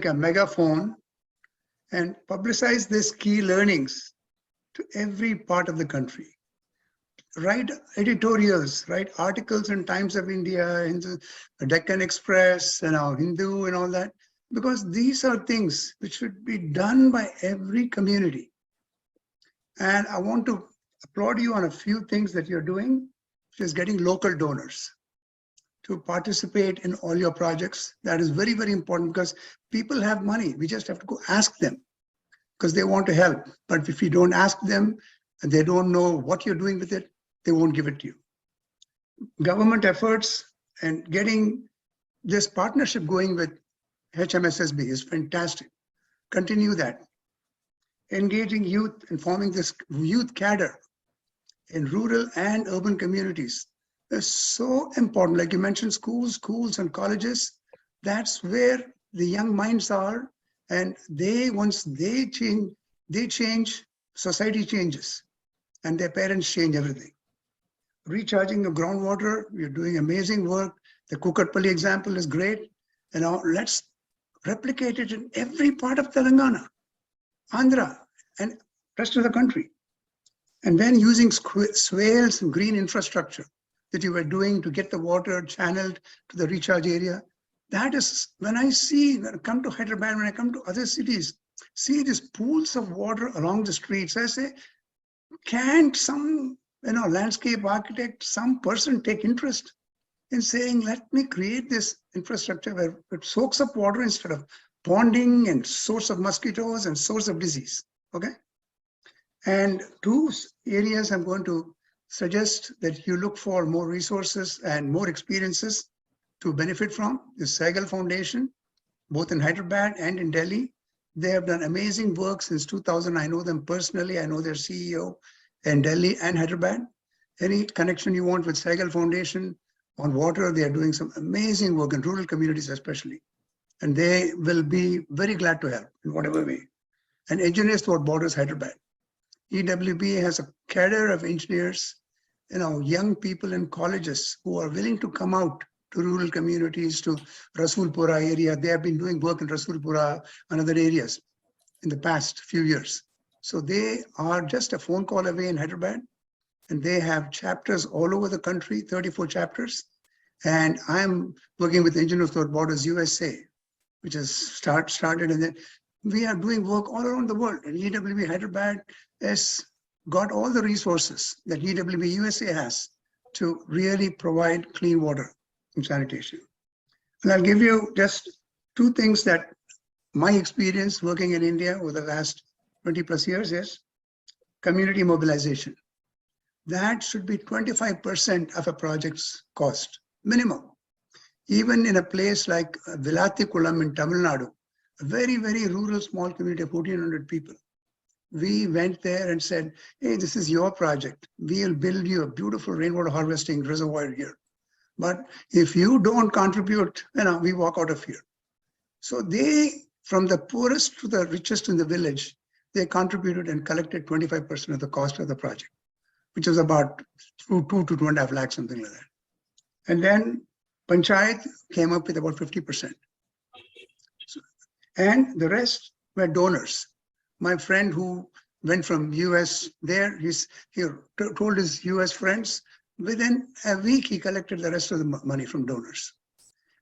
take a megaphone and publicize these key learnings to every part of the country. Write editorials, write articles in Times of India, in the Deccan Express, Hindu and all that, because these are things which should be done by every community. And I want to applaud you on a few things that you're doing, which is getting local donors to participate in all your projects. That is very, very important because people have money. We just have to go ask them because they want to help. But if you don't ask them and they don't know what you're doing with it, they won't give it to you. Government efforts and getting this partnership going with HMSSB is fantastic. Continue that. Engaging youth and forming this youth cadre in rural and urban communities is so important. Like you mentioned, schools and colleges, that's where the young minds are. And once they change, society changes and their parents change everything. Recharging of groundwater, you're doing amazing work. The Kukatpalli example is great. Let's replicate it in every part of Telangana, Andhra, and rest of the country. And then using swales and green infrastructure that you were doing to get the water channeled to the recharge area. That is, when I come to Hyderabad, when I come to other cities, see these pools of water along the streets, I say, can't some landscape architect, some person take interest in saying, let me create this infrastructure where it soaks up water instead of ponding and source of mosquitoes and source of disease, okay? And two areas I'm going to suggest that you look for more resources and more experiences to benefit from is Sehgal Foundation, both in Hyderabad and in Delhi. They have done amazing work since 2000. I know them personally. I know their CEO in Delhi and Hyderabad. Any connection you want with Sehgal Foundation on water, they are doing some amazing work in rural communities especially. And they will be very glad to help in whatever way. And Engineers Without Borders Hyderabad. EWB has a cadre of engineers, young people in colleges who are willing to come out to rural communities, to Rasulpura area. They have been doing work in Rasulpura and other areas in the past few years. So they are just a phone call away in Hyderabad, and they have chapters all over the country, 34 chapters. And I'm working with Engineers Without Borders USA, which has started, and then we are doing work all around the world. And EWB Hyderabad has got all the resources that EWB USA has to really provide clean water and sanitation. And I'll give you just two things that my experience working in India over the last 20 plus years is community mobilization. That should be 25% of a project's cost, minimum. Even in a place like Villatikulam in Tamil Nadu, a very, very rural small community of 1,400 people. We went there and said, hey, this is your project. We'll build you a beautiful rainwater harvesting reservoir here. But if you don't contribute, we walk out of here. So they, from the poorest to the richest in the village, they contributed and collected 25% of the cost of the project, which is about 2 to 2.5 lakhs, something like that. And then Panchayat came up with about 50%. And the rest were donors. My friend who went from US there, he told his US friends, within a week, he collected the rest of the money from donors.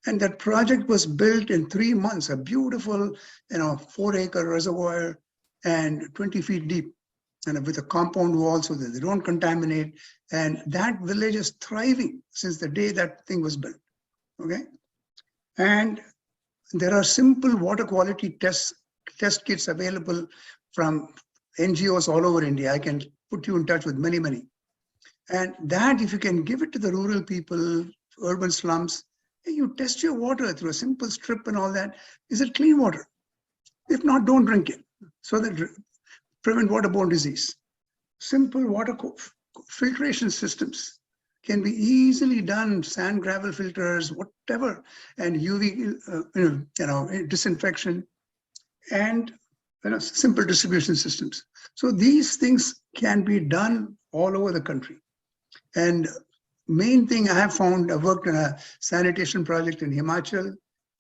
And that project was built in 3 months, a beautiful, 4-acre reservoir and 20 feet deep, and with a compound wall so that they don't contaminate. And that village is thriving since the day that thing was built, okay? And there are simple water quality test kits available from NGOs all over India. I can put you in touch with many, many. And that, if you can give it to the rural people, urban slums, you test your water through a simple strip and all that. Is it clean water? If not, don't drink it. So that prevent waterborne disease. Simple water filtration systems can be easily done, sand gravel filters, whatever, and UV, disinfection, and simple distribution systems. So these things can be done all over the country. And main thing I have found, I worked on a sanitation project in Himachal,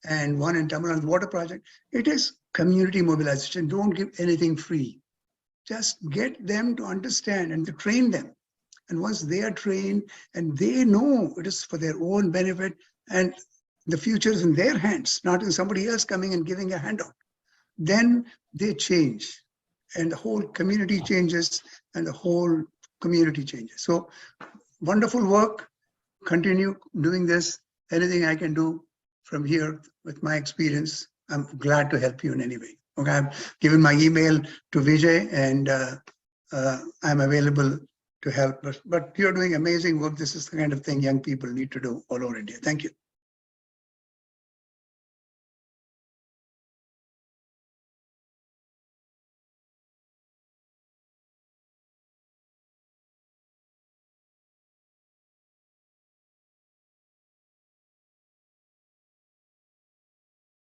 and one in Tamil Nadu water project. It is community mobilization. Don't give anything free. Just get them to understand and to train them. And once they are trained and they know it is for their own benefit and the future is in their hands, not in somebody else coming and giving a handout, then they change and the whole community changes and the whole community changes. So wonderful work. Continue doing this. Anything I can do from here with my experience, I'm glad to help you in any way. Okay, I've given my email to Vijay and I'm available to help. But you're doing amazing work. This is the kind of thing young people need to do all over India. Thank you.